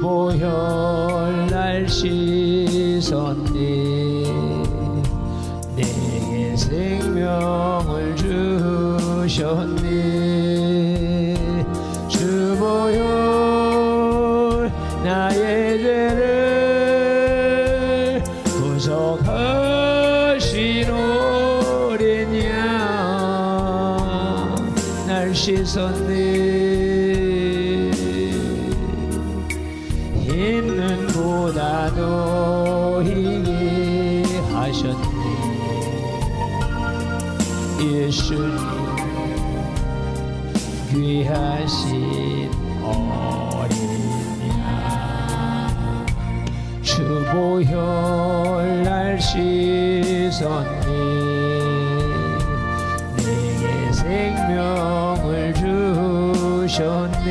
주보혈 날 씻었네 내게 생명을 주셨네 주보혈 나의 죄를 구속하신 오랜 양 날 씻었네 흰 눈보다도 희게 하셨네 예수님 귀하신 어린 양 주보혈 날 씻었네 내게 생명을 주셨네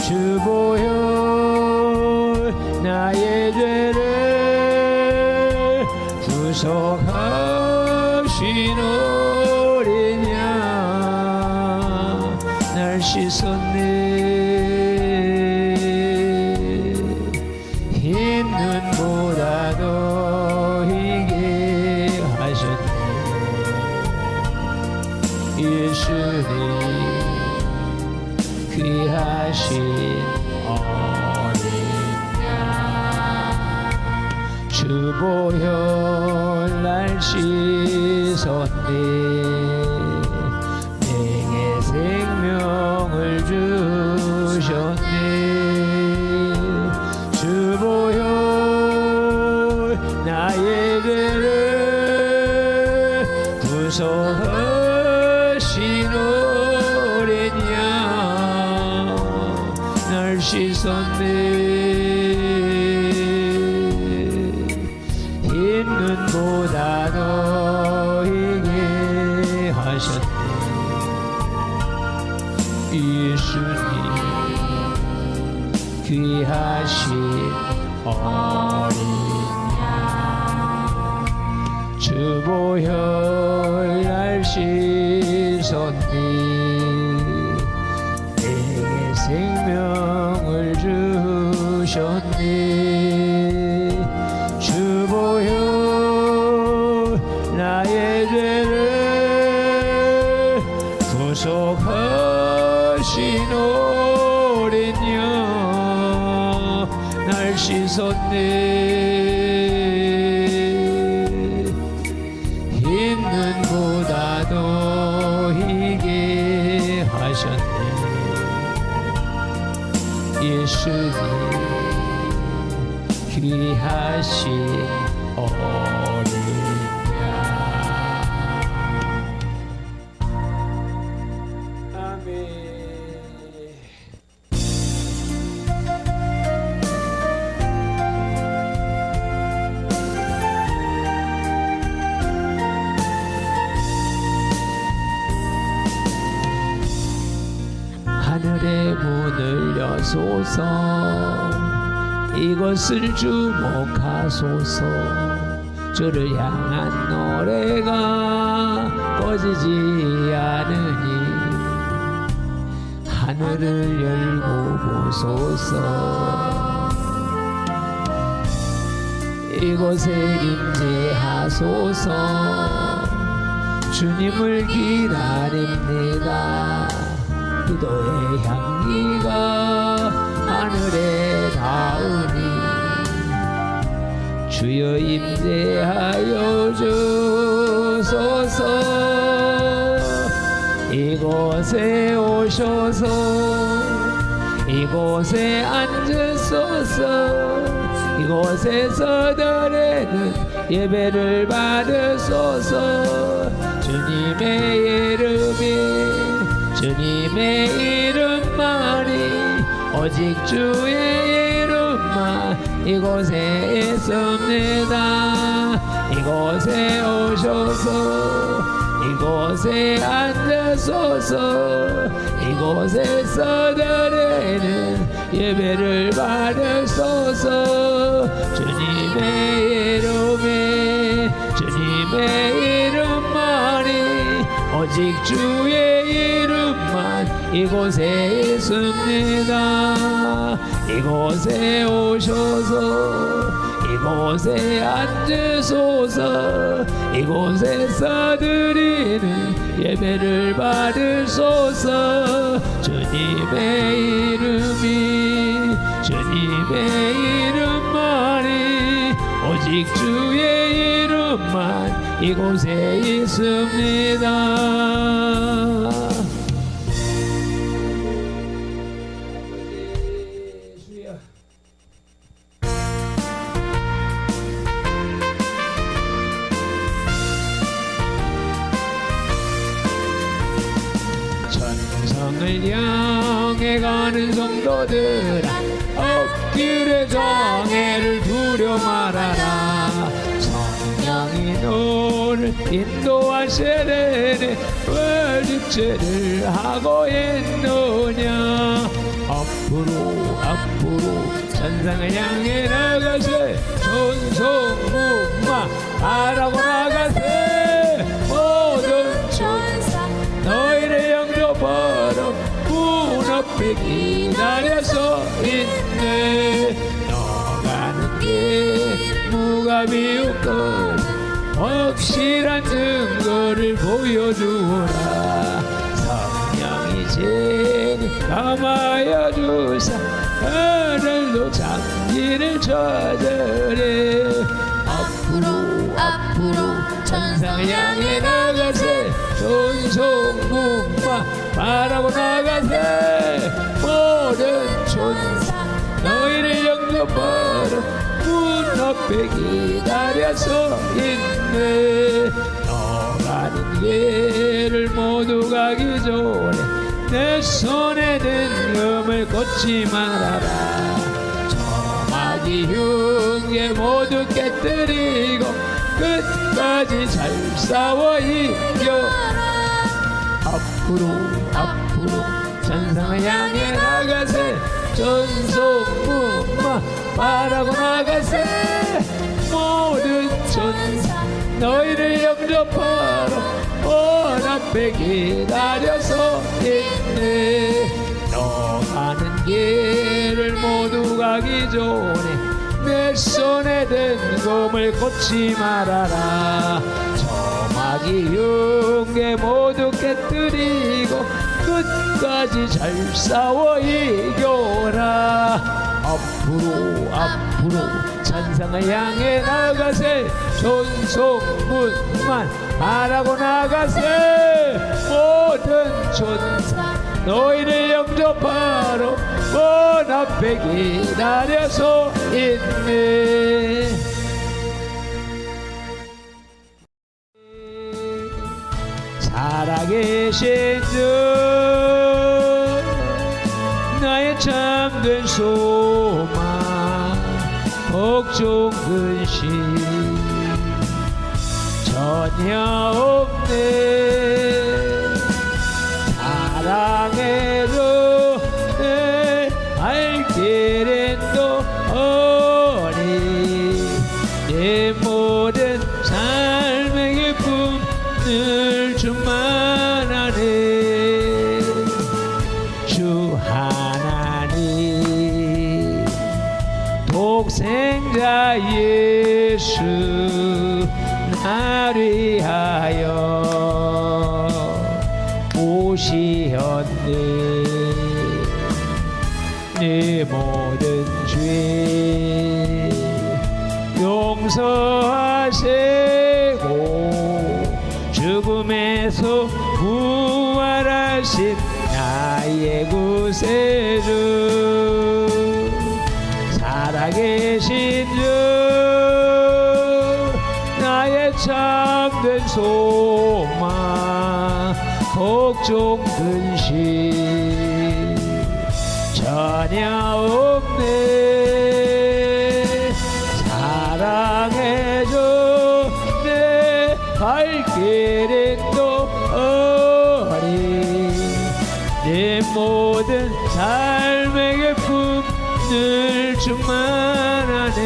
주보혈 나의 죄를 구속하신 어린 양 날 씻었네 흰 눈보다도 희게 하셨네 예수님 귀하신 어린 양 주보혈 날 씻었네 내게 생명을 주셨네 주보혈 나의 죄를 구속하신 오랜 양 날 씻었네 흰 눈보다도 희게 하셨네 예수님 귀하신 어린 양 주보혈 날 씻었네 내게 생명을 주셨네 주보혈 나의 죄를 구속하신 오랜 양 날 씻었네 흰 눈보다도 희게 하셨네 예수님 귀하신 어린 양 아멘 하늘의 문을 여소서 이것을 주목하소서 주를 향한 노래가 꺼지지 않으니 하늘을 열고 보소서 이곳에 임재하소서 주님을 기다립니다 기도의 향기가 하늘에 닿으니 주여 임재하여 주소서 이곳에 오셔서 이곳에 앉으소서 이곳에서 드리는 예배를 받으소서 주님의 이름이 주님의 이름만이 오직 주의 이름만 이곳에 있습니다 이곳에 오셔서 이곳에 앉으소서 이곳에서 드리는 예배를 받으소서 주님의 이름에 주님의 이름만이 오직 주의 이름만 이곳에 있습니다. 이곳에 오셔서 이곳에 앉으소서. 이곳에서 드리는 예배를 받으소서. 주님의 이름이 주님의 이름만이 오직 주의 이름만 이곳에 있습니다. 천성을 향해 가는 성도들아, 앞길의 장애를 두려 말아라. 성령이 너를 인도하시려니 왜 주체를 하고 있느냐. 앞으로 천상을 향해 나가세. 전성문마 바라고 나가세. 모든 천사 너희를 영접하러 문 앞에 기다려서 있네. 너가는 길 무가비웃건 확실한 증거를 보여주라. 성령이 진이 감하여 주사 하늘도 장기를 찾으래. 앞으로 천상을 향해 나가세. 전성문마 바라고 나가세. 모든 천사 너희를 영접하러 문 앞에 기다려서 있네. 너가는 길을 모두 가기 전에 내 손에 든 금을 꽂지 말아라. 저마지 흉계 모두 깨뜨리고 끝까지 잘 싸워 이겨라. 앞으로 천상을 향해 나가세. 전성문마 바라고 나가세. 모든 천사 너희를 영접하러 문 앞에 기다려서 있네. 너 가는 길을 모두 가기 전에 내 손에 든 금을 꽂지 말아라. 저마기 흉계 모두 깨뜨리고 끝까지 잘 싸워 이겨라. 앞으로 천상을 향해 나가세. 전성문만 바라고 나가세. 모든 천사 너희를 영접하러 문 앞에 기다려서 있네. 살아계신 주 나의 참된 소망 걱정 근심 전혀 없네. 사랑해로 내 발길엔 또 어리. 내 모든 삶의 기쁨 늘 충만하네. 주 하나님 독생자 예수 나를 위하여 오시었네. 내 모든 죄 용서하시고 죽음에서 부활하신 나의 구세주. 살아계신 주 나의 참된 소망 걱정 근심 전혀 없네. 사랑해줘 내 발길엔 또 어린. 내 모든 삶의 기쁨 늘 충만하네.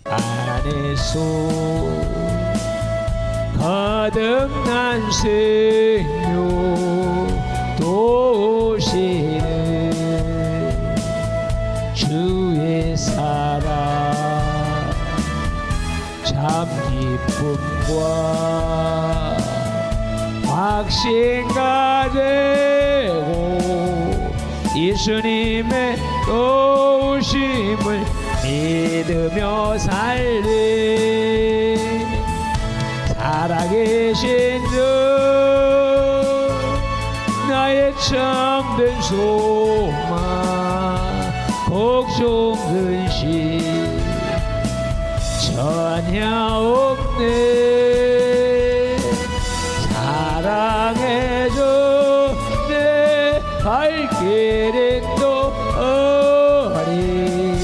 안에서 거듭난 생명 도우시는 주의 사랑 참 기쁨과 확신 가지고 예수님의 도우심을 믿으며 살리 살아계신 주 나의 참된 소망 복종 근심 전혀 없네 사랑해줘 내 발길은 또 어린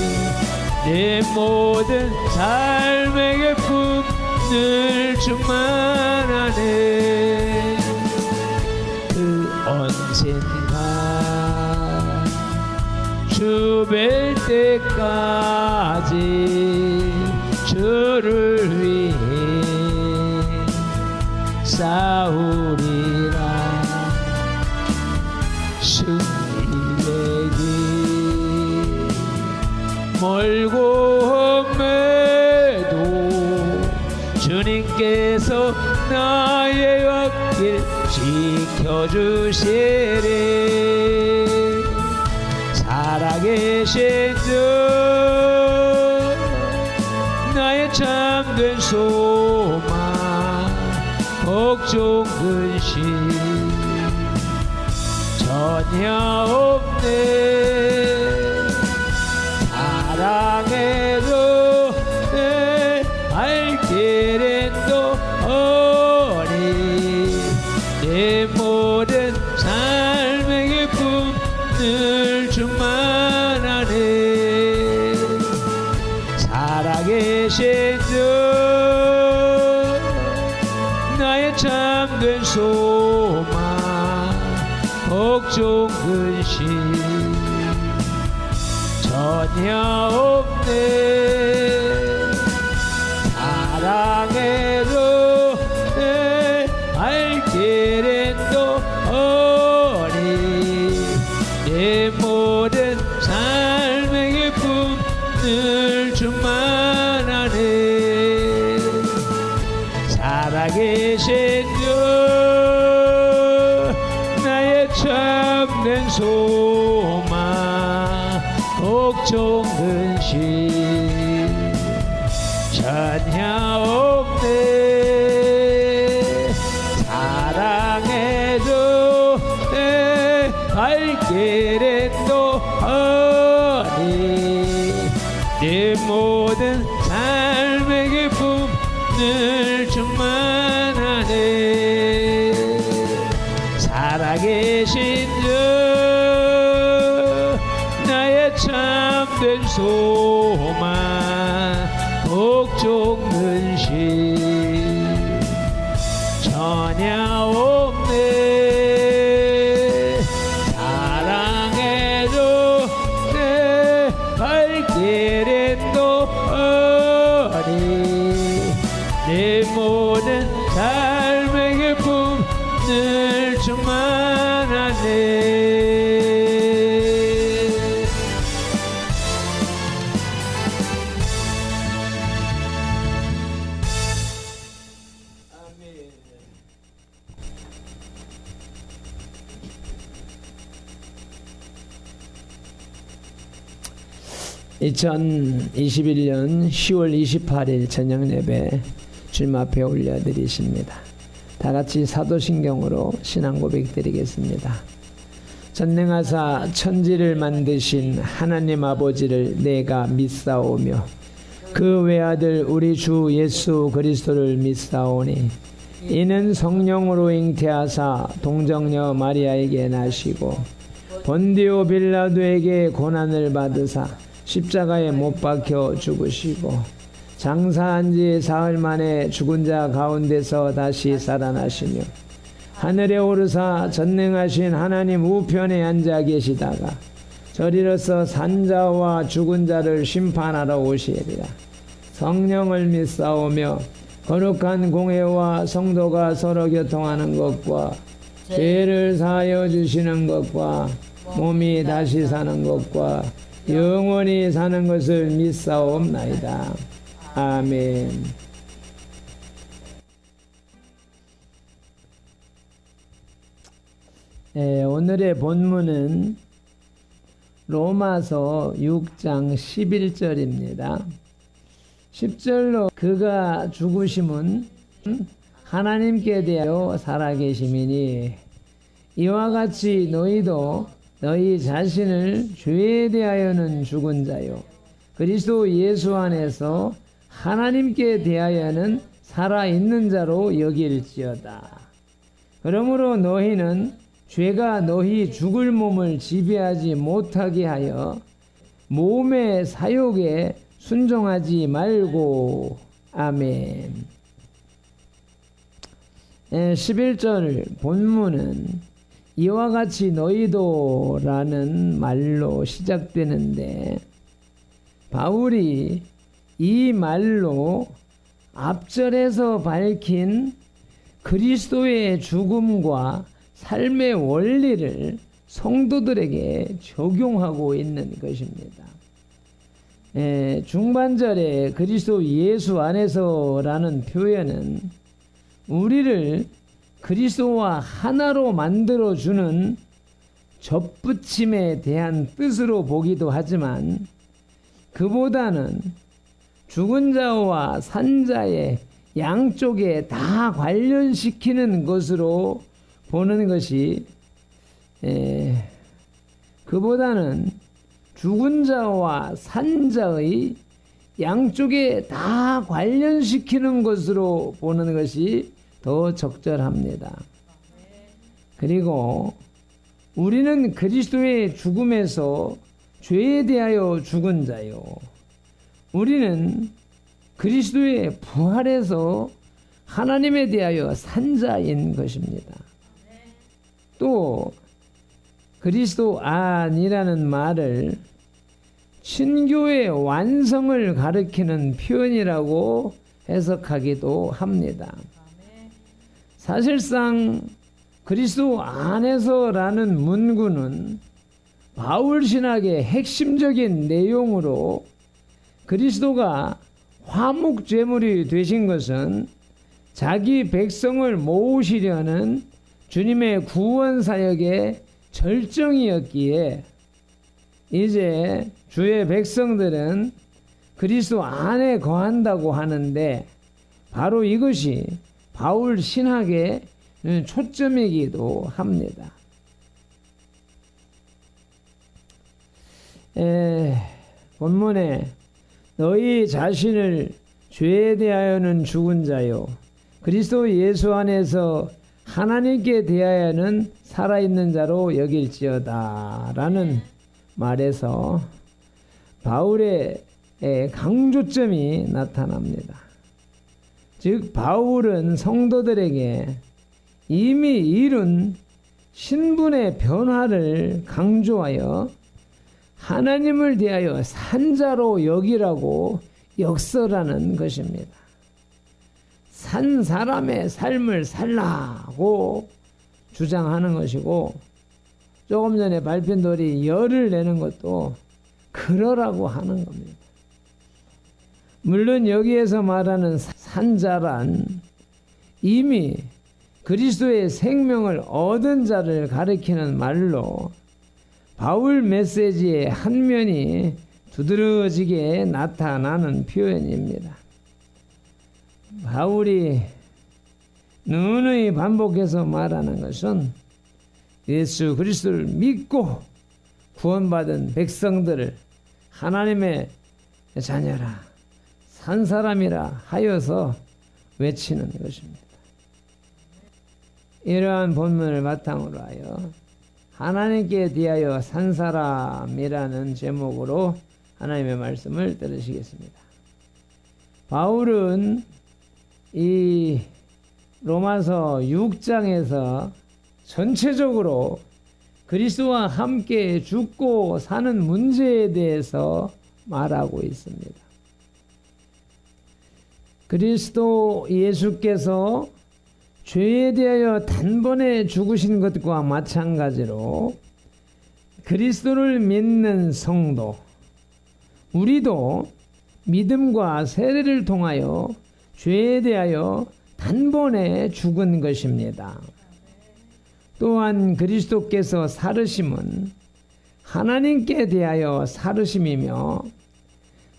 내 모든 삶의 기쁨을 충만하네 그 언젠가 주 뵐 때까지 주를 위해 싸우리라 승리의 길 멀고 험해도 주님께서 나의 앞길 지켜주시리 살아계신 주 나의 참된 소망 걱정 근심 전혀 없네 사랑해줘 내 발길은 또 어린 내 모든 삶의 기쁨을 충만하네 살아계신 주 나의 참된 소망 걱정 근심 전혀 없네 사랑해줘 내 발길은 또 어린 내 모든 삶의 기쁨을 충만하네 살아계신 주 나의 참된 소망 걱정 근심 전혀 없네 사랑해줘 내 발길은 또 어린 내 모든 삶의 기쁨을 충만하네 살아계신 주 나의 참된 소망 걱정 근심 전혀 없네 사랑해줘 내 발길은 또 어린 내 모든 삶의 기쁨을 충만하네 아멘. 2021년 10월 28일 저녁 예배 주님 앞에 올려드리십니다. 다 같이 사도신경으로 신앙 고백 드리겠습니다. 전능하사 천지를 만드신 하나님 아버지를 내가 믿사오며 그 외아들 우리 주 예수 그리스도를 믿사오니 이는 성령으로 잉태하사 동정녀 마리아에게 나시고 본디오 빌라도에게 고난을 받으사 십자가에 못 박혀 죽으시고 장사한 지 사흘 만에 죽은 자 가운데서 다시 살아나시며 하늘에 오르사 전능하신 하나님 우편에 앉아 계시다가 저리로서 산자와 죽은 자를 심판하러 오시리라. 성령을 믿사오며 거룩한 공회와 성도가 서로 교통하는 것과 죄를 사하여 주시는 것과 몸이 다시 사는 것과 영원히 사는 것을 믿사옵나이다. 아멘. 오늘의 본문은 로마서 6장 11절입니다. 10절로 그가 죽으심은 하나님께 대하여 살아계심이니 이와 같이 너희도 너희 자신을 죄에 대하여는 죽은 자요 그리스도 예수 안에서 하나님께 대하여는 살아있는 자로 여길지어다. 그러므로 너희는 죄가 너희 죽을 몸을 지배하지 못하게 하여 몸의 사욕에 순종하지 말고. 아멘. 11절 본문은 이와 같이 너희도 라는 말로 시작되는데 바울이 이 말로 앞절에서 밝힌 그리스도의 죽음과 삶의 원리를 성도들에게 적용하고 있는 것입니다. 중반절에 그리스도 예수 안에서라는 표현은 우리를 그리스도와 하나로 만들어주는 접붙임에 대한 뜻으로 보기도 하지만 그보다는 죽은 자와 산 자의 양쪽에 다 관련시키는 것으로 보는 것이 그보다는 죽은 자와 산 자의 양쪽에 다 관련시키는 것으로 보는 것이 더 적절합니다. 그리고 우리는 그리스도의 죽음에서 죄에 대하여 죽은 자요 우리는 그리스도의 부활에서 하나님에 대하여 산 자인 것입니다. 또 그리스도 안이라는 말을 신교의 완성을 가리키는 표현이라고 해석하기도 합니다. 사실상 그리스도 안에서라는 문구는 바울 신학의 핵심적인 내용으로 그리스도가 화목제물이 되신 것은 자기 백성을 모으시려는 주님의 구원 사역의 절정이었기에 이제 주의 백성들은 그리스도 안에 거한다고 하는데 바로 이것이 바울 신학의 초점이기도 합니다. 본문에 너희 자신을 죄에 대하여는 죽은 자요 그리스도 예수 안에서 하나님께 대하여는 살아있는 자로 여길지어다 라는 말에서 바울의 강조점이 나타납니다. 즉 바울은 성도들에게 이미 이룬 신분의 변화를 강조하여 하나님을 대하여 산 자로 여기라고 역설하는 것입니다. 산 사람의 삶을 살라고 주장하는 것이고 조금 전에 밟힌 돌이 열을 내는 것도 그러라고 하는 겁니다. 물론 여기에서 말하는 산자란 이미 그리스도의 생명을 얻은 자를 가리키는 말로 바울 메시지의 한 면이 두드러지게 나타나는 표현입니다. 바울이 누누이 반복해서 말하는 것은 예수 그리스도를 믿고 구원받은 백성들을 하나님의 자녀라 산 사람이라 하여서 외치는 것입니다. 이러한 본문을 바탕으로 하여 하나님께 대하여 산 사람이라는 제목으로 하나님의 말씀을 들으시겠습니다. 바울은 이 로마서 6장에서 전체적으로 그리스도와 함께 죽고 사는 문제에 대해서 말하고 있습니다. 그리스도 예수께서 죄에 대하여 단번에 죽으신 것과 마찬가지로 그리스도를 믿는 성도, 우리도 믿음과 세례를 통하여 죄에 대하여 단번에 죽은 것입니다. 또한 그리스도께서 살으심은 하나님께 대하여 살으심이며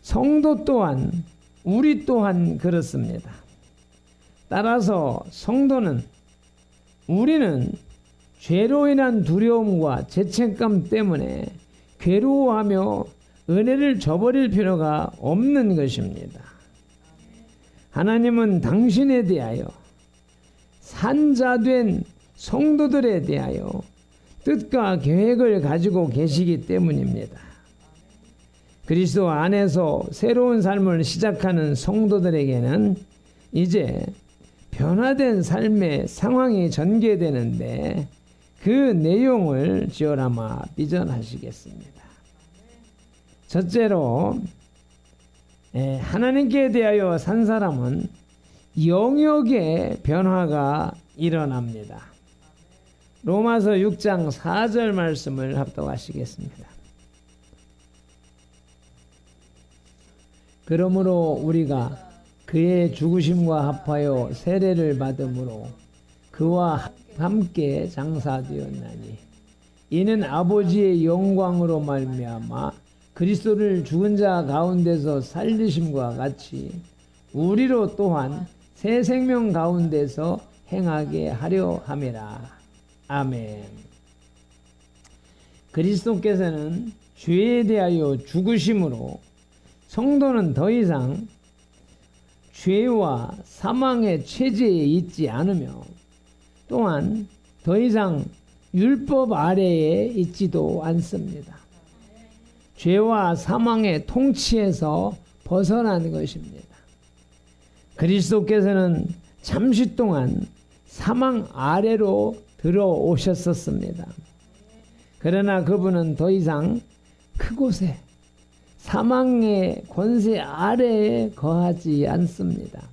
성도 또한 우리 또한 그렇습니다. 따라서 성도는 우리는 죄로 인한 두려움과 죄책감 때문에 괴로워하며 은혜를 저버릴 필요가 없는 것입니다. 하나님은 당신에 대하여 산자된 성도들에 대하여 뜻과 계획을 가지고 계시기 때문입니다. 그리스도 안에서 새로운 삶을 시작하는 성도들에게는 이제 변화된 삶의 상황이 전개되는데 그 내용을 지어라마 비전하시겠습니다. 첫째로 하나님께 대하여 산 사람은 영역의 변화가 일어납니다. 로마서 6장 4절 말씀을 합독하시겠습니다. 그러므로 우리가 그의 죽으심과 합하여 세례를 받음으로 그와 함께 장사되었나니 이는 아버지의 영광으로 말미암아 그리스도를 죽은 자 가운데서 살리심과 같이 우리로 또한 새 생명 가운데서 행하게 하려 함이라. 아멘. 그리스도께서는 죄에 대하여 죽으심으로 성도는 더 이상 죄와 사망의 체제에 있지 않으며 또한 더 이상 율법 아래에 있지도 않습니다. 죄와 사망의 통치에서 벗어난 것입니다. 그리스도께서는 잠시 동안 사망 아래로 들어오셨었습니다. 그러나 그분은 더 이상 그곳에 사망의 권세 아래에 거하지 않습니다.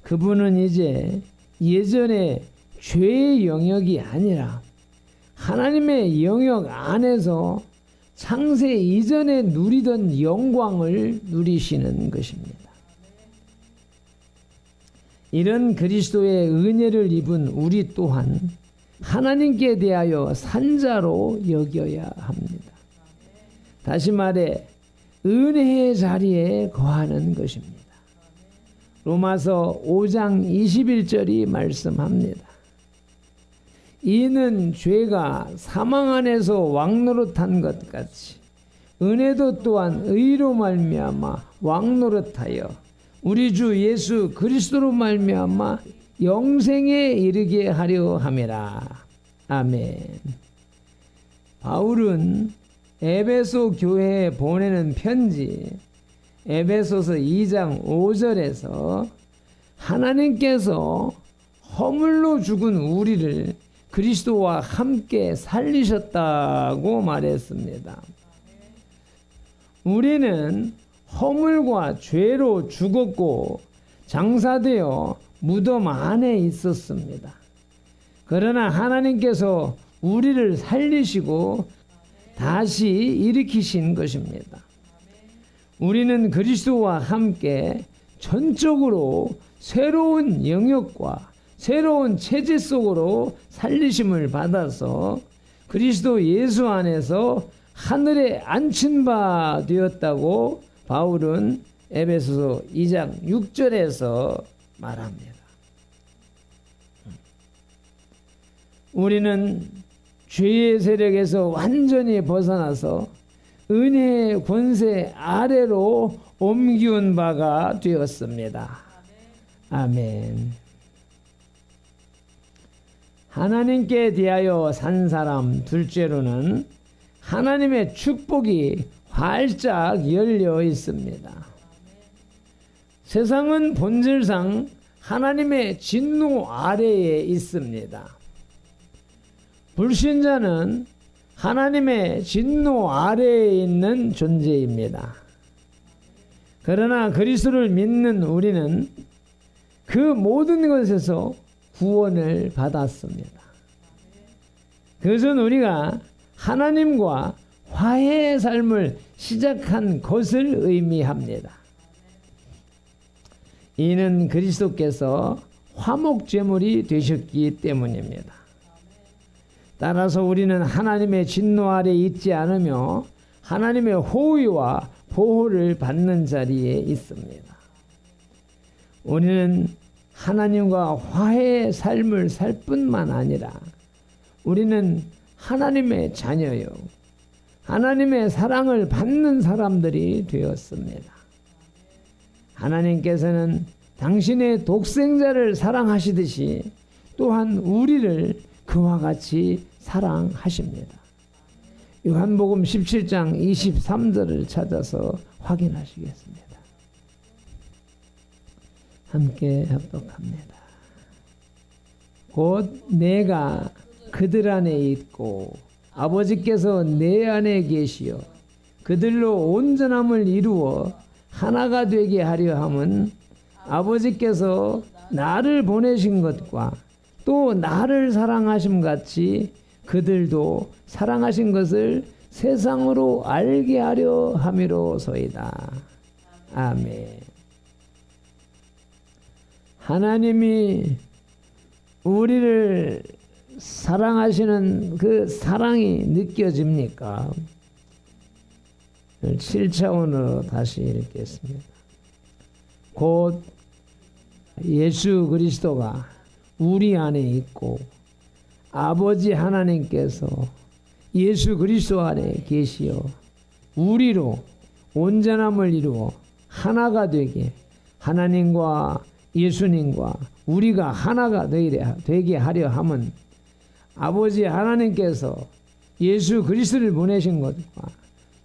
그분은 이제 예전의 죄의 영역이 아니라 하나님의 영역 안에서 창세 이전에 누리던 영광을 누리시는 것입니다. 이런 그리스도의 은혜를 입은 우리 또한 하나님께 대하여 산자로 여겨야 합니다. 다시 말해 은혜의 자리에 거하는 것입니다. 로마서 5장 21절이 말씀합니다. 이는 죄가 사망 안에서 왕노릇한 것 같이 은혜도 또한 의로 말미암아 왕노릇하여 우리 주 예수 그리스도로 말미암아 영생에 이르게 하려 함이라. 아멘. 바울은 에베소 교회에 보내는 편지 에베소서 2장 5절에서 하나님께서 허물로 죽은 우리를 그리스도와 함께 살리셨다고 말했습니다. 우리는 허물과 죄로 죽었고 장사되어 무덤 안에 있었습니다. 그러나 하나님께서 우리를 살리시고 다시 일으키신 것입니다. 우리는 그리스도와 함께 전적으로 새로운 영역과 새로운 체제 속으로 살리심을 받아서 그리스도 예수 안에서 하늘에 앉힌 바 되었다고 바울은 에베소서 2장 6절에서 말합니다. 우리는 죄의 세력에서 완전히 벗어나서 은혜의 권세 아래로 옮기운 바가 되었습니다. 아멘. 하나님께 대하여 산 사람 둘째로는 하나님의 축복이 활짝 열려 있습니다. 세상은 본질상 하나님의 진노 아래에 있습니다. 불신자는 하나님의 진노 아래에 있는 존재입니다. 그러나 그리스도를 믿는 우리는 그 모든 것에서 구원을 받았습니다. 그것은 우리가 하나님과 화해의 삶을 시작한 것을 의미합니다. 이는 그리스도께서 화목제물이 되셨기 때문입니다. 따라서 우리는 하나님의 진노 아래 있지 않으며 하나님의 호의와 보호를 받는 자리에 있습니다. 우리는 하나님과 화해의 삶을 살 뿐만 아니라 우리는 하나님의 자녀요, 하나님의 사랑을 받는 사람들이 되었습니다. 하나님께서는 당신의 독생자를 사랑하시듯이 또한 우리를 그와 같이 사랑하십니다. 요한복음 17장 23절을 찾아서 확인하시겠습니다. 함께 합독합니다. 곧 내가 그들 안에 있고 아버지께서 내 안에 계시어 그들로 온전함을 이루어 하나가 되게 하려 함은 아버지께서 나를 보내신 것과 또 나를 사랑하심 같이 그들도 사랑하신 것을 세상으로 알게 하려 함이로소이다. 아멘. 하나님이 우리를 사랑하시는 그 사랑이 느껴집니까? 7차원으로 다시 읽겠습니다. 곧 예수 그리스도가 우리 안에 있고 아버지 하나님께서 예수 그리스도 안에 계시어 우리로 온전함을 이루어 하나가 되게 하나님과 예수님과 우리가 하나가 되게 하려 함은 아버지 하나님께서 예수 그리스도를 보내신 것과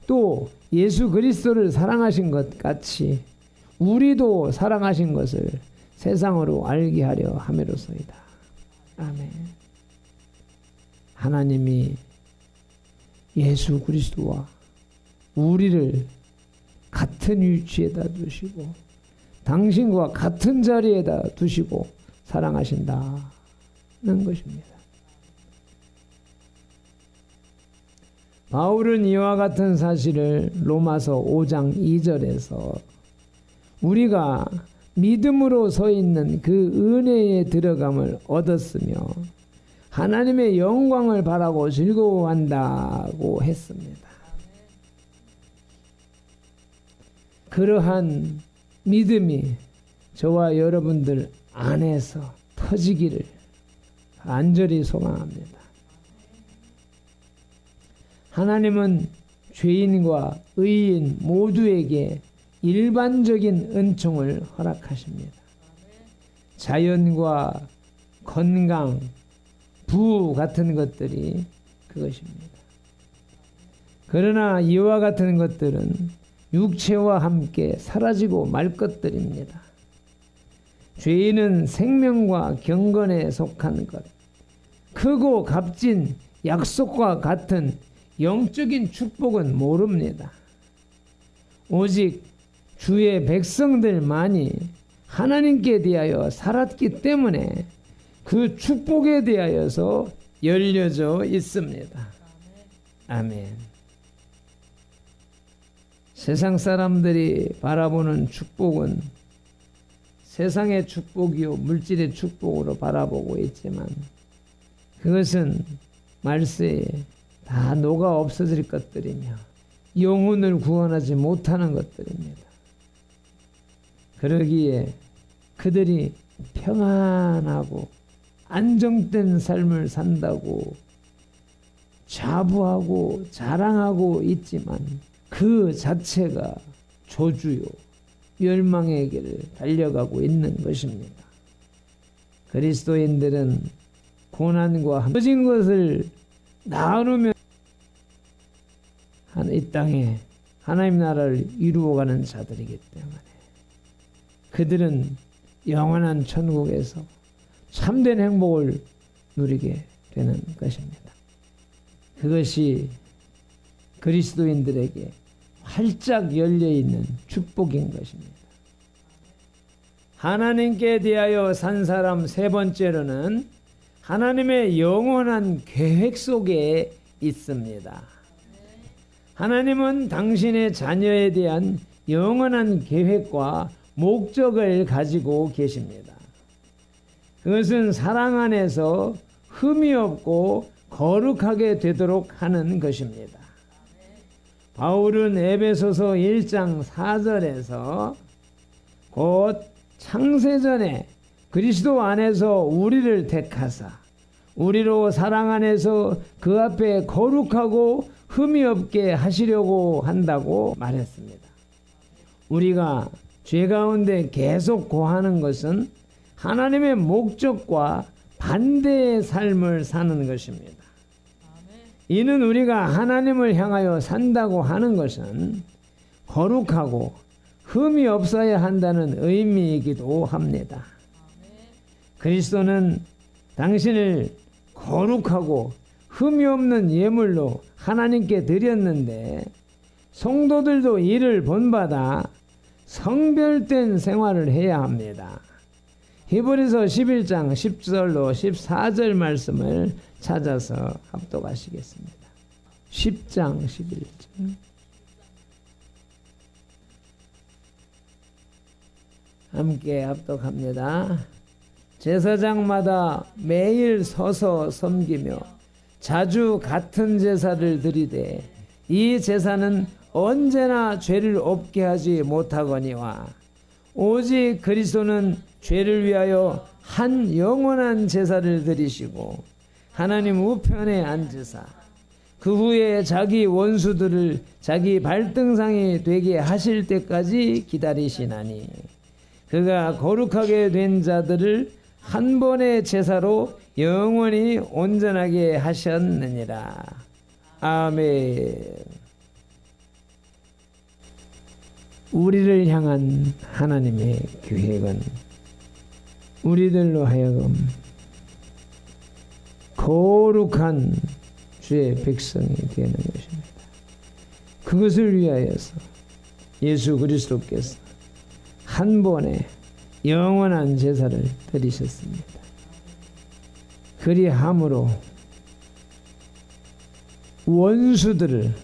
또 예수 그리스도를 사랑하신 것 같이 우리도 사랑하신 것을 세상으로 알게 하려 함이로소이다. 아멘. 하나님이 예수 그리스도와 우리를 같은 위치에다 두시고 당신과 같은 자리에다 두시고 사랑하신다는 것입니다. 바울은 이와 같은 사실을 로마서 5장 2절에서 우리가 믿음으로 서 있는 그 은혜에 들어감을 얻었으며 하나님의 영광을 바라고 즐거워한다고 했습니다. 그러한 믿음이 저와 여러분들 안에서 터지기를 간절히 소망합니다. 하나님은 죄인과 의인 모두에게 일반적인 은총을 허락하십니다. 자연과 건강, 부 같은 것들이 그것입니다. 그러나 이와 같은 것들은 육체와 함께 사라지고 말 것들입니다. 죄인은 생명과 경건에 속한 것, 크고 값진 약속과 같은 영적인 축복은 모릅니다. 오직 주의 백성들만이 하나님께 대하여 살았기 때문에 그 축복에 대하여서 열려져 있습니다. 아멘. 세상 사람들이 바라보는 축복은 세상의 축복이요 물질의 축복으로 바라보고 있지만 그것은 말세에 다 녹아 없어질 것들이며 영혼을 구원하지 못하는 것들입니다. 그러기에 그들이 평안하고 안정된 삶을 산다고 자부하고 자랑하고 있지만 그 자체가 저주요 멸망의 길을 달려가고 있는 것입니다. 그리스도인들은 고난과 함진 것을 나누며 이 땅에 하나님 나라를 이루어가는 자들이기 때문에 그들은 영원한 천국에서 참된 행복을 누리게 되는 것입니다. 그것이 그리스도인들에게 활짝 열려있는 축복인 것입니다. 하나님께 대하여 산 사람 세 번째로는 하나님의 영원한 계획 속에 있습니다. 하나님은 당신의 자녀에 대한 영원한 계획과 목적을 가지고 계십니다. 그것은 사랑 안에서 흠이 없고 거룩하게 되도록 하는 것입니다. 바울은 에베소서 1장 4절에서 곧 창세전에 그리스도 안에서 우리를 택하사 우리로 사랑 안에서 그 앞에 거룩하고 흠이 없게 하시려고 한다고 말했습니다. 우리가 죄 가운데 계속 고하는 것은 하나님의 목적과 반대의 삶을 사는 것입니다. 이는 우리가 하나님을 향하여 산다고 하는 것은 거룩하고 흠이 없어야 한다는 의미이기도 합니다. 그리스도는 당신을 거룩하고 흠이 없는 예물로 하나님께 드렸는데 성도들도 이를 본받아 성별된 생활을 해야 합니다. 히브리서 11장 10절로 14절 말씀을 찾아서 합독하시겠습니다. 10장 11절 함께 합독합니다. 제사장마다 매일 서서 섬기며 자주 같은 제사를 드리되 이 제사는 언제나 죄를 없게 하지 못하거니와 오직 그리스도는 죄를 위하여 한 영원한 제사를 드리시고 하나님 우편에 앉으사 그 후에 자기 원수들을 자기 발등상이 되게 하실 때까지 기다리시나니 그가 거룩하게 된 자들을 한 번의 제사로 영원히 온전하게 하셨느니라. 아멘. 우리를 향한 하나님의 계획은 우리들로 하여금 거룩한 주의 백성이 되는 것입니다. 그것을 위하여서 예수 그리스도께서 한 번에 영원한 제사를 드리셨습니다. 그리함으로 원수들을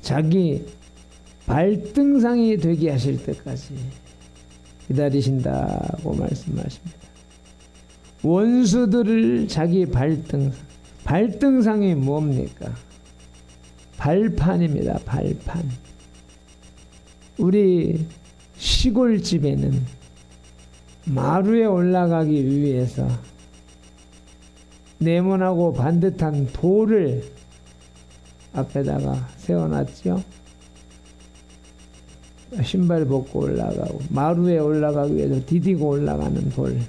자기 발등상이 되게 하실 때까지 기다리신다고 말씀하십니다. 원수들을 자기 발등상이 뭡니까? 발판입니다. 발판. 우리 시골집에는 마루에 올라가기 위해서 네모나고 반듯한 돌을 앞에다가 세워놨죠. 신발 벗고 올라가고 마루에 올라가기 위해서 디디고 올라가는 돌을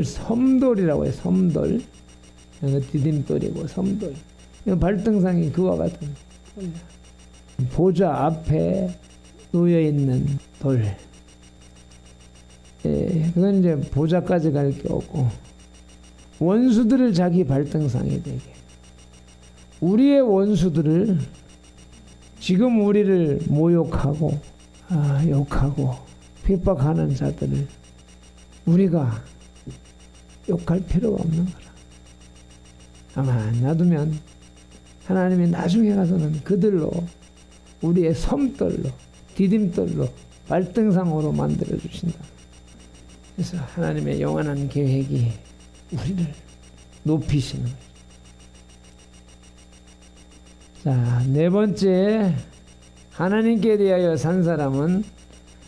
섬돌이라고 해요. 섬돌. 디딤돌이고 섬돌. 발등상이 그와 같은 돌. 보좌 앞에 놓여있는 돌. 그건 이제 보좌까지 갈 게 없고 원수들을 자기 발등상이 되게, 우리의 원수들을 지금 우리를 모욕하고 욕하고 핍박하는 자들을 우리가 욕할 필요가 없는 거라. 가만 놔두면 하나님이 나중에 가서는 그들로 우리의 섬돌로 디딤돌로 발등상으로 만들어 주신다. 그래서 하나님의 영원한 계획이 우리를 높이시는 거예요. 자, 네 번째, 하나님께 대하여 산 사람은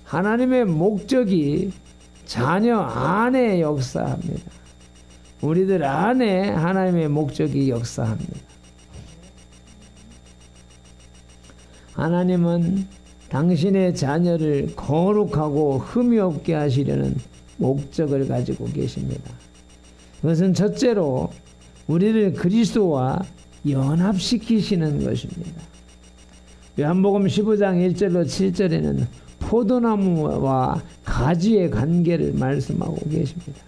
하나님의 목적이 자녀 안에 역사합니다. 우리들 안에 하나님의 목적이 역사합니다. 하나님은 당신의 자녀를 거룩하고 흠이 없게 하시려는 목적을 가지고 계십니다. 그것은 첫째로 우리를 그리스도와 연합시키시는 것입니다. 요한복음 15장 1절로 7절에는 포도나무와 가지의 관계를 말씀하고 계십니다.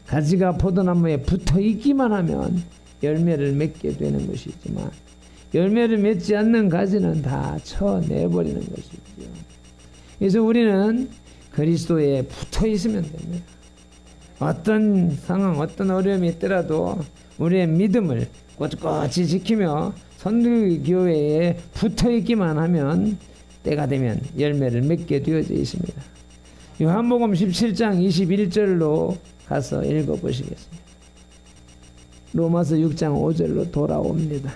가지가 포도나무에 붙어 있기만 하면 열매를 맺게 되는 것이지만 열매를 맺지 않는 가지는 다 쳐내버리는 것이죠. 그래서 우리는 그리스도에 붙어 있으면 됩니다. 어떤 상황, 어떤 어려움이 있더라도 우리의 믿음을 꼿꼿이 지키며 선두교회에 붙어 있기만 하면 때가 되면 열매를 맺게 되어져 있습니다. 요한복음 17장 21절로 가서 읽어보시겠습니다. 로마서 6장 5절로 돌아옵니다.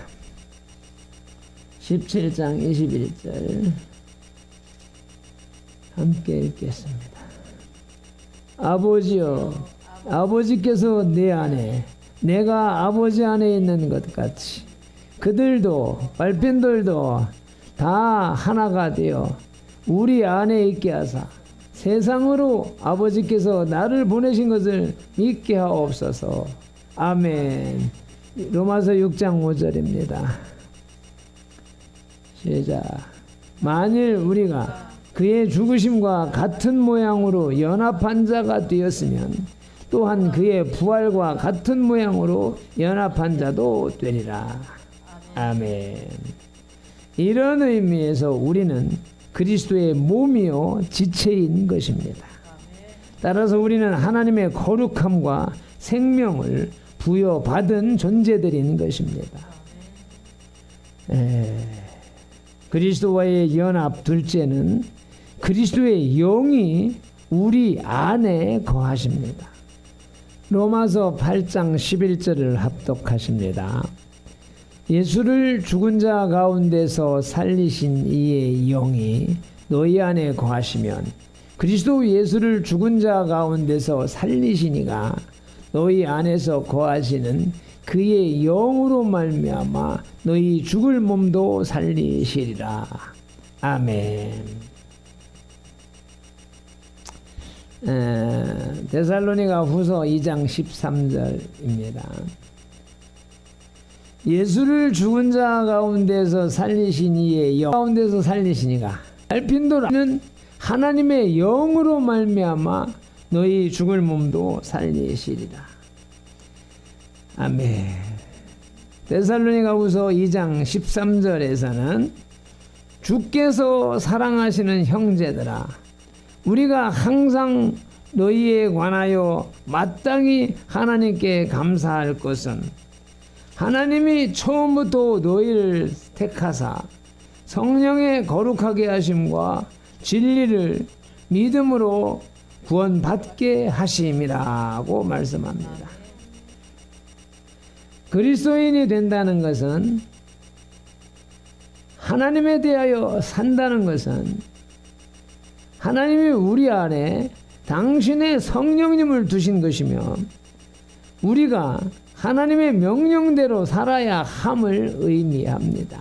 17장 21절 함께 읽겠습니다. 아버지여, 아버지께서 내 안에, 내가 아버지 안에 있는 것 같이 그들도, 발핀들도 다 하나가 되어 우리 안에 있게 하사 세상으로 아버지께서 나를 보내신 것을 믿게 하옵소서. 아멘. 로마서 6장 5절입니다. 시작. 만일 우리가 그의 죽으심과 같은 모양으로 연합한 자가 되었으면 또한 그의 부활과 같은 모양으로 연합한 자도 되리라. 아멘. 이런 의미에서 우리는 그리스도의 몸이요 지체인 것입니다. 따라서 우리는 하나님의 거룩함과 생명을 부여받은 존재들인 것입니다. 그리스도와의 연합 둘째는 그리스도의 영이 우리 안에 거하십니다. 로마서 8장 11절을 합독하십니다. 예수를 죽은 자 가운데서 살리신 이의 영이 너희 안에 거하시면 그리스도 예수를 죽은 자 가운데서 살리신 이가 너희 안에서 거하시는 그의 영으로 말미암아 너희 죽을 몸도 살리시리라. 아멘. 데살로니가 후서 2장 13절입니다. 예수를 죽은 자 가운데서 살리신 이의 영 가운데서 살리시니가 알핀도라는 하나님의 영으로 말미암아 너희 죽을 몸도 살리시리라. 아멘. 데살로니가 후서 2장 13절에서는 주께서 사랑하시는 형제들아, 우리가 항상 너희에 관하여 마땅히 하나님께 감사할 것은 하나님이 처음부터 너희를 택하사 성령의 거룩하게 하심과 진리를 믿음으로 구원받게 하심이라고 말씀합니다. 그리스도인이 된다는 것은, 하나님에 대하여 산다는 것은 하나님이 우리 안에 당신의 성령님을 두신 것이며 우리가 하나님의 명령대로 살아야 함을 의미합니다.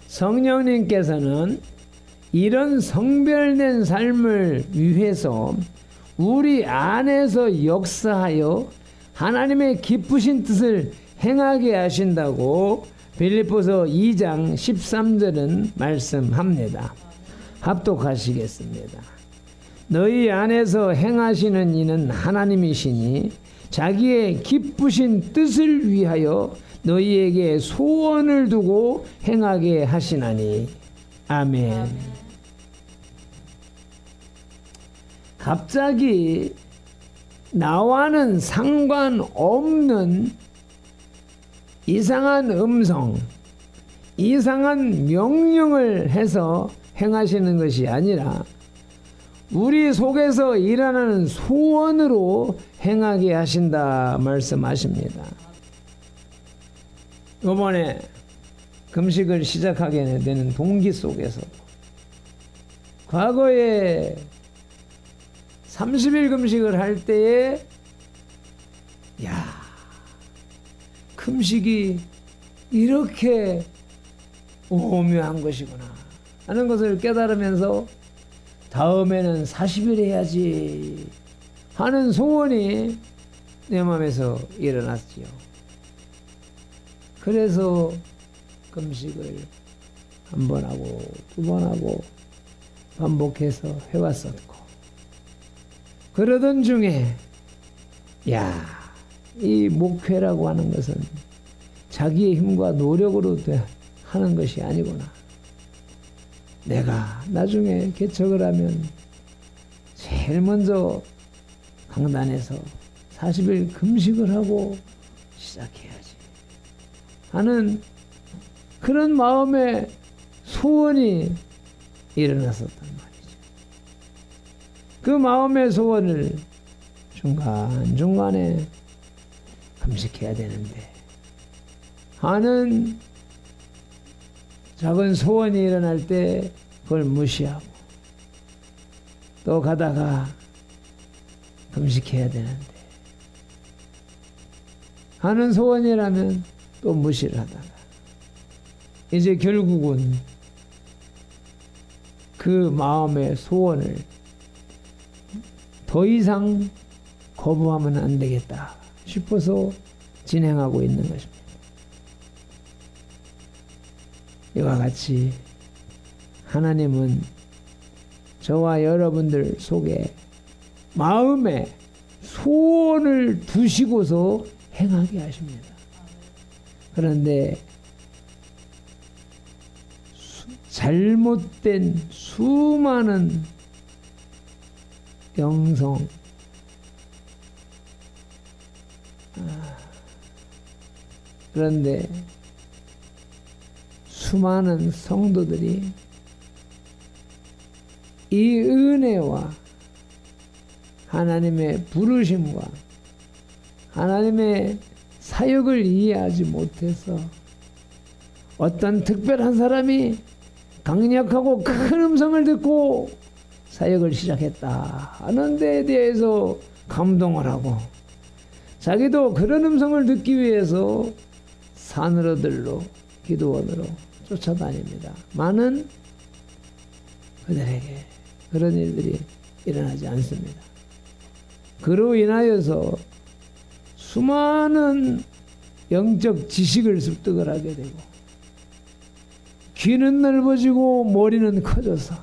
성령님께서는 이런 성별된 삶을 위해서 우리 안에서 역사하여 하나님의 기쁘신 뜻을 행하게 하신다고 빌립보서 2장 13절은 말씀합니다. 합독하시겠습니다. 너희 안에서 행하시는 이는 하나님이시니 자기의 기쁘신 뜻을 위하여 너희에게 소원을 두고 행하게 하시나니. 아멘. 갑자기 나와는 상관없는 이상한 음성, 이상한 명령을 해서 행하시는 것이 아니라 우리 속에서 일어나는 소원으로 행하게 하신다 말씀하십니다. 이번에 금식을 시작하게 되는 동기 속에서 과거에 30일 금식을 할 때에 금식이 이렇게 오묘한 것이구나 하는 것을 깨달으면서 다음에는 40일 해야지 하는 소원이 내 마음에서 일어났지요. 그래서 금식을 한 번 하고 두 번 하고 반복해서 해왔었고, 그러던 중에 이 목회라고 하는 것은 자기의 힘과 노력으로 하는 것이 아니구나. 내가 나중에 개척을 하면 제일 먼저 강단에서 40일 금식을 하고 시작해야지 하는 그런 마음의 소원이 일어났었단 말이죠. 그 마음의 소원을 중간중간에 금식해야 되는데 하는 작은 소원이 일어날 때 그걸 무시하고 또 가다가 금식해야 되는데 하는 소원이라면 또 무시를 하다가 이제 결국은 그 마음의 소원을 더 이상 거부하면 안 되겠다 싶어서 진행하고 있는 것입니다. 이와 같이 하나님은 저와 여러분들 속에 마음에 소원을 두시고서 행하게 하십니다. 그런데 잘못된 수많은 영성 그런데 수많은 성도들이 이 은혜와 하나님의 부르심과 하나님의 사역을 이해하지 못해서 어떤 특별한 사람이 강력하고 큰 음성을 듣고 사역을 시작했다 하는 데에 대해서 감동을 하고 자기도 그런 음성을 듣기 위해서 산으로들로 기도원으로 쫓아다닙니다. 많은 그들에게 그런 일들이 일어나지 않습니다. 그로 인하여서 수많은 영적 지식을 습득을 하게 되고 귀는 넓어지고 머리는 커져서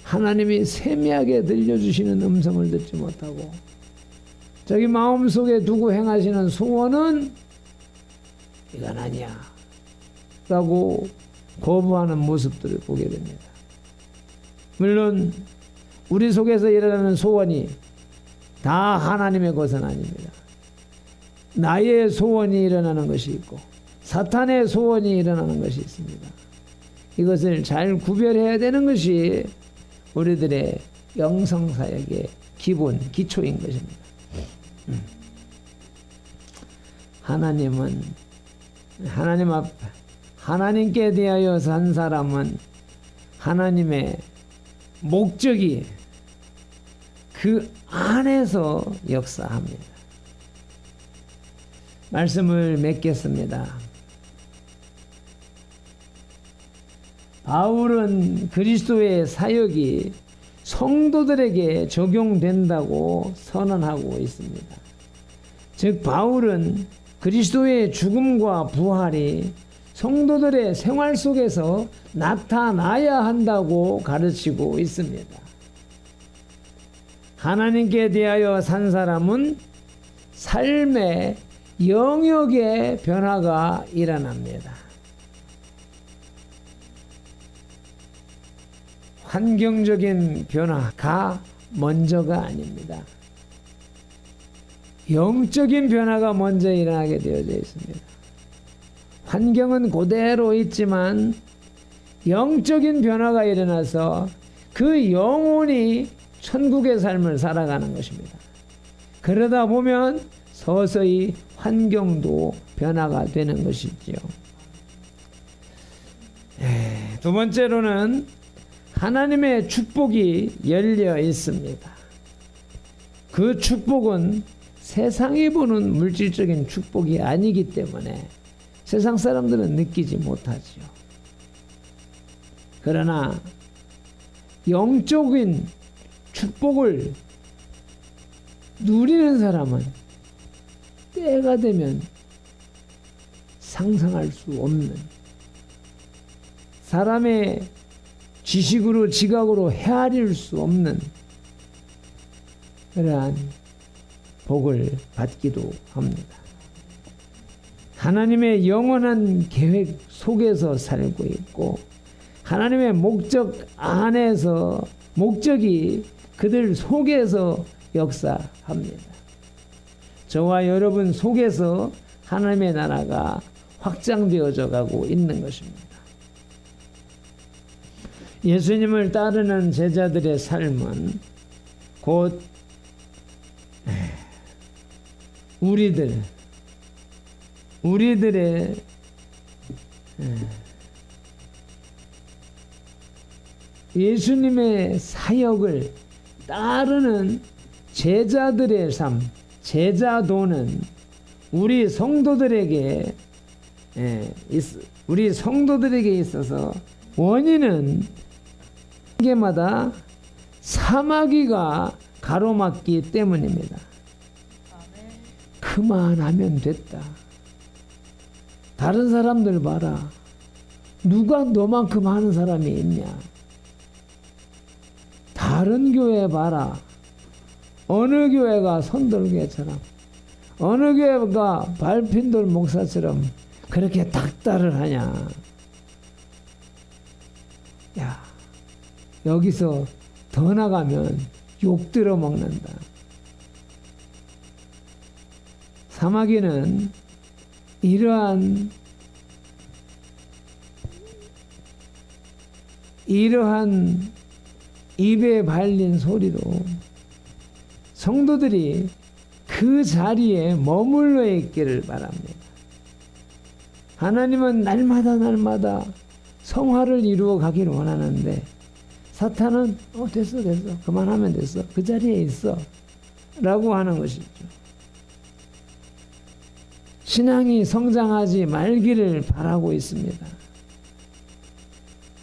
하나님이 세미하게 들려주시는 음성을 듣지 못하고 자기 마음속에 두고 행하시는 소원은 이건 아니야 라고 거부하는 모습들을 보게 됩니다. 물론 우리 속에서 일어나는 소원이 다 하나님의 것은 아닙니다. 나의 소원이 일어나는 것이 있고 사탄의 소원이 일어나는 것이 있습니다. 이것을 잘 구별해야 되는 것이 우리들의 영성사역의 기본, 기초인 것입니다. 하나님은 하나님께 대하여 산 사람은 하나님의 목적이 그 안에서 역사합니다. 말씀을 맺겠습니다. 바울은 그리스도의 사역이 성도들에게 적용된다고 선언하고 있습니다. 즉 바울은 그리스도의 죽음과 부활이 성도들의 생활 속에서 나타나야 한다고 가르치고 있습니다. 하나님께 대하여 산 사람은 삶의 영역의 변화가 일어납니다. 환경적인 변화가 먼저가 아닙니다. 영적인 변화가 먼저 일어나게 되어져 있습니다. 환경은 그대로 있지만 영적인 변화가 일어나서 그 영혼이 천국의 삶을 살아가는 것입니다. 그러다 보면 서서히 환경도 변화가 되는 것이지요. 두 번째로는 하나님의 축복이 열려 있습니다. 그 축복은 세상이 보는 물질적인 축복이 아니기 때문에 세상 사람들은 느끼지 못하지요. 그러나 영적인 축복을 누리는 사람은 때가 되면 상상할 수 없는 사람의 지식으로 지각으로 헤아릴 수 없는 그러한 복을 받기도 합니다. 하나님의 영원한 계획 속에서 살고 있고 하나님의 목적 안에서 목적이 그들 속에서 역사합니다. 저와 여러분 속에서 하나님의 나라가 확장되어져 가고 있는 것입니다. 예수님을 따르는 제자들의 삶은 곧 우리들의 예수님의 사역을 따르는 제자들의 삶, 제자도는 우리 성도들에게 있어서 원인은 개마다 사마귀가 가로막기 때문입니다. 그만하면 됐다. 다른 사람들 봐라. 누가 너만큼 하는 사람이 있냐? 다른 교회 봐라. 어느 교회가 선돌교회처럼, 어느 교회가 발핀돌 목사처럼 그렇게 닥달을 하냐? 야, 여기서 더 나가면 욕 들어 먹는다. 사마귀는 이러한 입에 발린 소리로 성도들이 그 자리에 머물러 있기를 바랍니다. 하나님은 날마다 성화를 이루어 가기를 원하는데 사탄은 됐어 그만하면 됐어 그 자리에 있어 라고 하는 것이죠. 신앙이 성장하지 말기를 바라고 있습니다.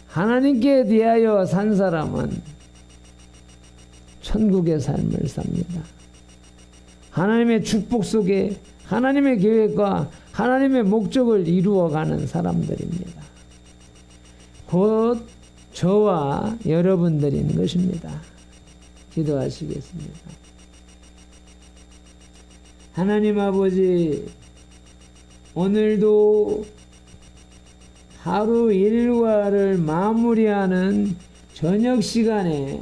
하나님께 대하여 산 사람은 천국의 삶을 삽니다. 하나님의 축복 속에 하나님의 계획과 하나님의 목적을 이루어가는 사람들입니다. 곧 저와 여러분들인 것입니다. 기도하시겠습니다. 하나님 아버지, 오늘도 하루 일과를 마무리하는 저녁 시간에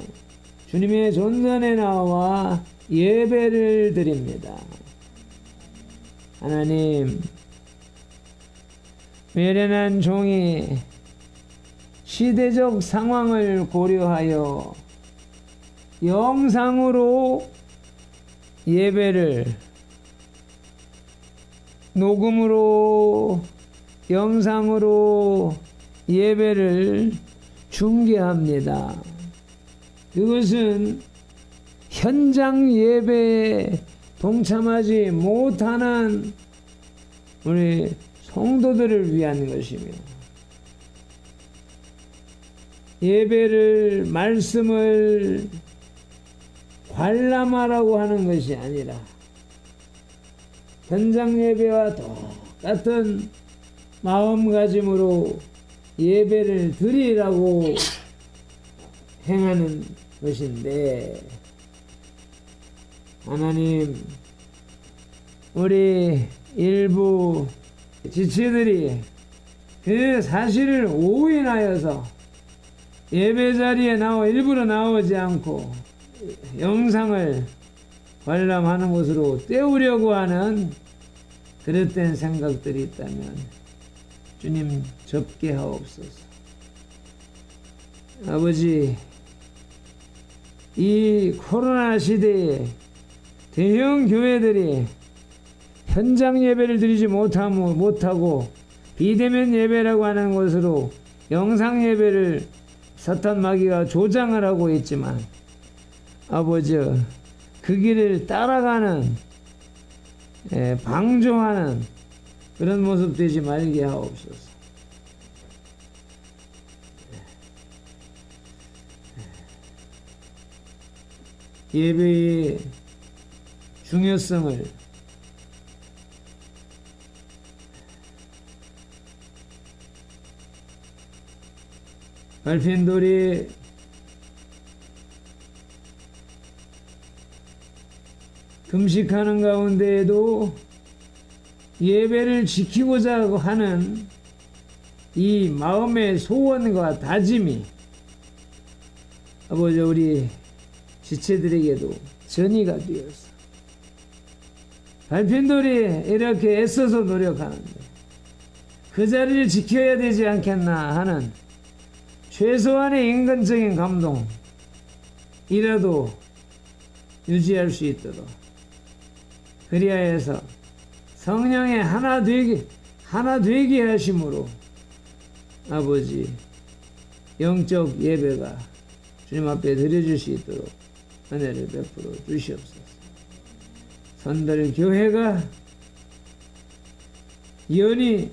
주님의 존전에 나와 예배를 드립니다. 하나님, 미련한 종이 시대적 상황을 고려하여 영상으로 예배를 녹음으로 영상으로 예배를 중계합니다. 그것은 현장 예배에 동참하지 못하는 우리 성도들을 위한 것이며 예배를 말씀을 관람하라고 하는 것이 아니라 현장 예배와 똑같은 마음가짐으로 예배를 드리라고 행하는 것인데, 하나님, 우리 일부 지체들이 그 사실을 오인하여서 예배 자리에 일부러 나오지 않고 영상을 관람하는 것으로 때우려고 하는 그릇된 생각들이 있다면 주님 접게 하옵소서. 아버지, 이 코로나 시대에 대형 교회들이 현장 예배를 드리지 못하고 비대면 예배라고 하는 것으로 영상 예배를 사탄 마귀가 조장을 하고 있지만, 아버지, 그 길을 따라가는 방조하는 그런 모습 되지 말게 하옵소서. 예배의 중요성을 발핀돌이 금식하는 가운데에도 예배를 지키고자 하는 이 마음의 소원과 다짐이 아버지 우리 지체들에게도 전이가 되어서 발핀돌이 이렇게 애써서 노력하는데 그 자리를 지켜야 되지 않겠나 하는 최소한의 인간적인 감동이라도 유지할 수 있도록 그리하여서 성령의 하나 되게 하심으로 아버지 영적 예배가 주님 앞에 드려질 수 있도록 은혜를 베풀어 주시옵소서. 선들 교회가 연히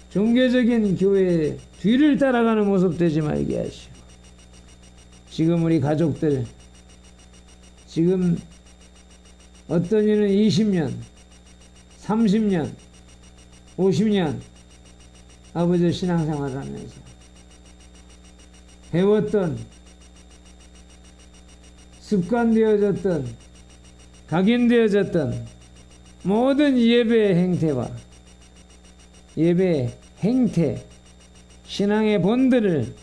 종교적인 교회의 뒤를 따라가는 모습 되지 말게 하시고 지금 우리 가족들 지금 어떤 이는 20년 30년 50년 아버지 신앙생활을 하면서 배웠던 습관되어졌던 각인되어졌던 모든 예배의 행태와 예배의 행태 신앙의 본들을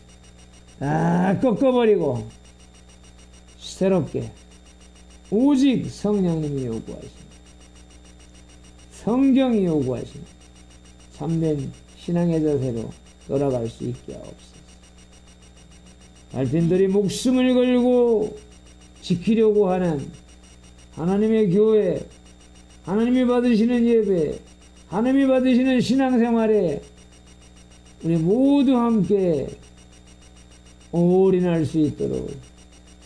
다 꺾어버리고 새롭게 오직 성령님이 요구하시는 성경이 요구하시는 참된 신앙의 자세로 돌아갈 수 있게 하옵소서. 발핀들이 목숨을 걸고 지키려고 하는 하나님의 교회, 하나님이 받으시는 예배, 하나님이 받으시는 신앙생활에 우리 모두 함께 올인할 수 있도록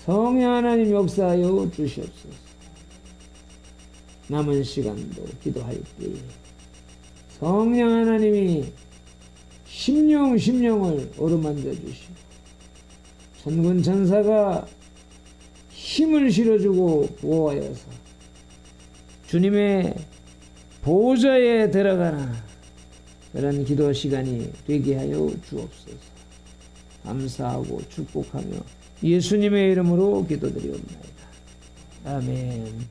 성령 하나님 역사하여 주시옵소서. 남은 시간도 기도할 때 성령 하나님이 심령을 어루만져 주시고 천군 천사가 힘을 실어주고 보호하여서 주님의 보좌에 들어가는 그런 기도 시간이 되게 하여 주옵소서. 감사하고 축복하며 예수님의 이름으로 기도드리옵나이다. 아멘.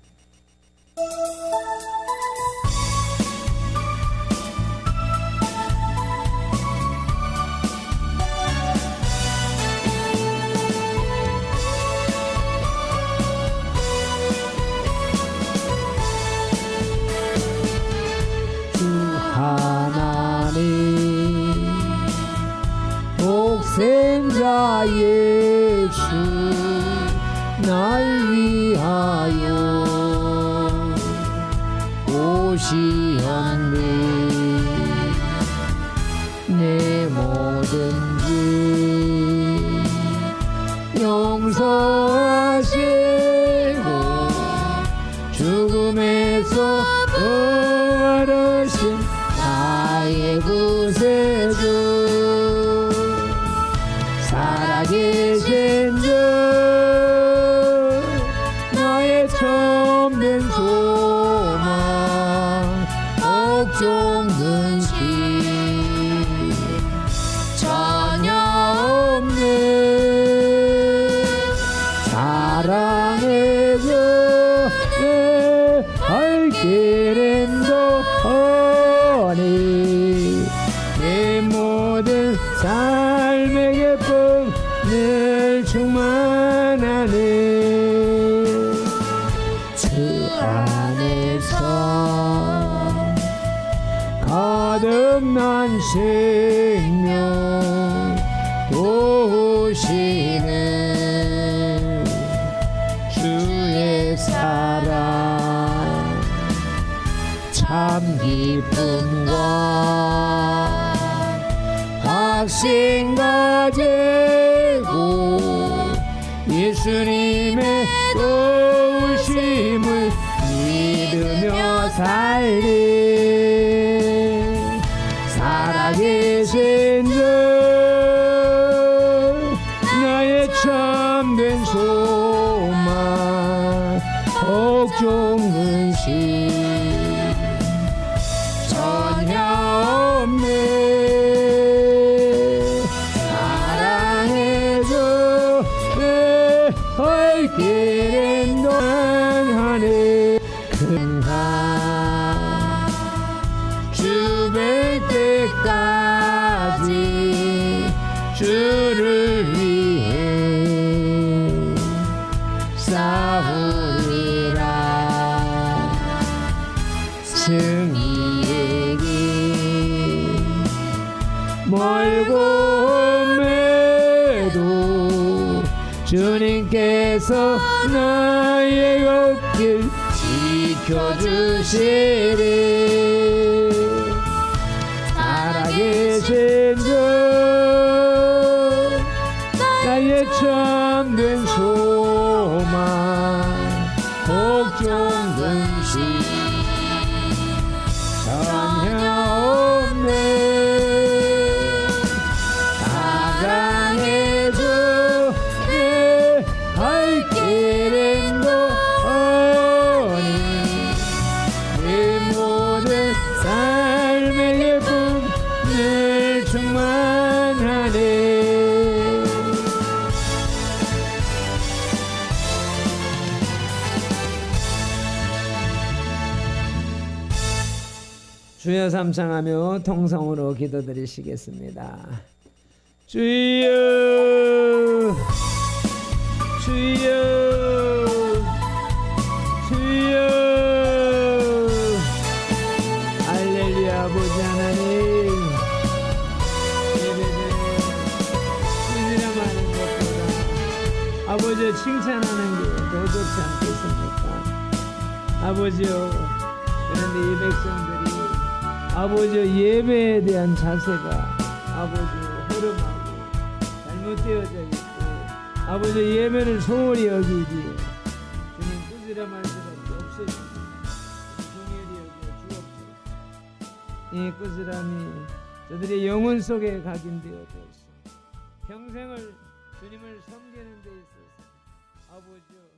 독생자 예수 날 위하여 오시었네. 내 모든 죄 용서하시고 죽음에서 부활하신 나의 구세주 살아계신 주 나의 참된 소망 옥종 근심 전혀 없네. 사랑해서 내 할 길은 더하니 내 모든 삶의 기쁨 늘 충만하네. 주 안에서 거듭난 생명 도우시는 주의 사랑 참 기쁨과 확신 가지고 예수님의 도우심을 믿으며 살리 살아계신 주 나의 참된 소망 옥종 근심 전혀 없네. 사랑해서 내 할 길은 동안하네. 큰 멀고 험해도 주님께서 나의 걷길 지켜주시리. 살아계신 주 나의 참된 소망 걱정 근심 전혀 없네. 사랑의 주 내 갈 길은 거니 내 모든 삶의 예쁨 늘 충만하네. 주여 삼창하며 통성으로 기도드리시겠습니다. 주여 주여 주여 할렐루야. 아버지 하나님 예배는 꾸지람하는 것보다 아버지를 칭찬하는 게 더 좋지 않겠습니까? 아버지요, 그런데 이 백성들이 아버지 예배에 대한 자세가 아버지 허름하고 잘못되어져 있고 아버지 예배를 소홀히 여기기에 주님 꾸지람할 수밖에 없으시니 긍휼히 여겨 주옵소서. 이 꾸지람이 저들의 영혼 속에 각인되어져서 평생을 주님을 섬기는 데 있어서 아버지